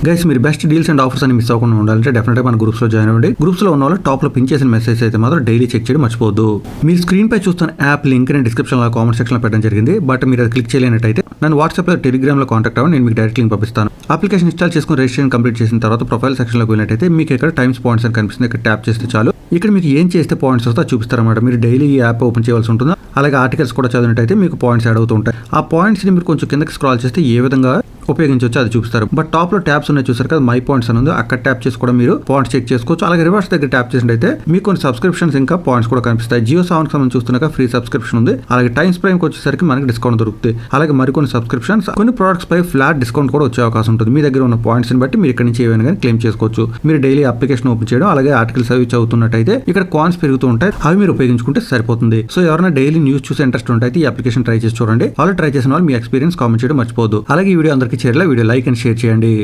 Guys మీరు best deals and offers అని miss అవ్వకుండా ఉండాలంటే డెఫినెట్ గా మన గ్రూప్స్ లో జాయిన్ అవ్వండి. గ్రూప్స్ లో ఉన్న వాళ్ళు టాప్ లో పిన్ చేసిన మెసేజ్ అయితే మాత్రం డైలీ చెక్ చేయడం మర్చిపోవద్దు. మీరు స్క్రీన్ పై చూస్తున్న యాప్ లింక్ నేను డిస్క్రిప్షన్ లో కామెంట్ సెక్షన్ లో పెట్టడం జరిగింది. బట్ మీరు అది క్లిక్ చేయలేనట్టయితే నన్ను వాట్సాప్ లో టెలిగ్రామ్ లో కాంటాక్ట్ అవ్వండి. నేను మీకు డైరెక్ట్ లింక్ పంపిస్తాను. అప్లికేషన్ ఇన్స్టాల్ చేసుకుని రిజిస్ట్రేషన్ కంప్లీట్ చేసిన తర్వాత ప్రొఫైల్ సెక్షన్ లోకి వెళ్ళినట్టయితే మీకు ఇక్కడ టైమ్స్ పాయింట్స్ అని కనిపిస్తుంది. ఇక్కడ ట్యాప్ చేస్తే చాలు ఇక్కడ మీకు ఏం చేస్తే పాయింట్స్ వస్తే చూపిస్తారన్నమాట. మీరు డైలీ ఈ యాప్ ఓపెన్ చేయాల్సి ఉంటుందా, అలాగే ఆర్టికల్స్ కూడా చదివినట్టయితే మీకు పాయింట్స్ యాడ్ అవుతూ ఉంటాయి. ఆ పాయింట్స్ ని మీరు కొంచెం కిందకి స్క్రాల్ చేస్తే ఏ విధంగా ఉపయోగించవచ్చు అది చూపిస్తారు. బట్ టాప్ లో ట్యాబ్స్ ఉన్నాయి చూసారు కదా, మై పాయింట్స్ అని ఉంది. అక్కడ ట్యాప్ చేసి కూడా మీరు పాయింట్స్ చెక్ చేసుకోవచ్చు. అలాగే రివర్స్ దగ్గర ట్యాప్ చేసినట్టయితే మీకు కొన్ని సబ్స్క్రిప్షన్స్ ఇంకా పాయింట్స్ కూడా కనిపిస్తాయి. జియో సావన్ సంబంధించి చూస్తున్నాక ఫ్రీ సబ్స్క్రిప్షన్ ఉంది. అలాగే టైమ్స్ ప్రైమ్ వచ్చేసరికి మనకి డిస్కౌంట్ దొరుకుతుంది. అలాగే మరికొన్ని సబ్స్క్రిప్షన్స్ కొన్ని ప్రొడక్ట్స్ పై ఫ్లాట్ డిస్కౌంట్ కూడా వచ్చే అవకాశం ఉంటుంది. మీ దగ్గర ఉన్న పాయింట్స్ ని బట్టి మీరు ఇక్కడ నుంచి ఏమైనా కానీ క్లెయిమ్ చేసుకోవచ్చు. మీరు డైలీ అప్లికేషన్ ఓపెన్ చేయడం అలాగే ఆర్టికల్స్ అవి చదువుతున్నట్టయితే ఇక్కడ కాయిన్స్ పెరుగుతూ ఉంటాయి. అవి మీరు ఉపయోగించుకుంటే సరిపోతుంది. సో ఎవరైనా డైలీ న్యూస్ చూసే ఇంట్రెస్ట్ ఉంటే ఈ అప్లికేషన్ ట్రై చేసి చూడండి. ఆల్రెడీ ట్రై చేసిన వాళ్ళు మీ ఎక్స్పీరియన్స్ కామెంట్ చేయడం మర్చిపోవద్దు. అలాగే ఈ వీడియో అందరికీ చేరేలా వీడియో లైక్ అండ్ షేర్ చేయండి.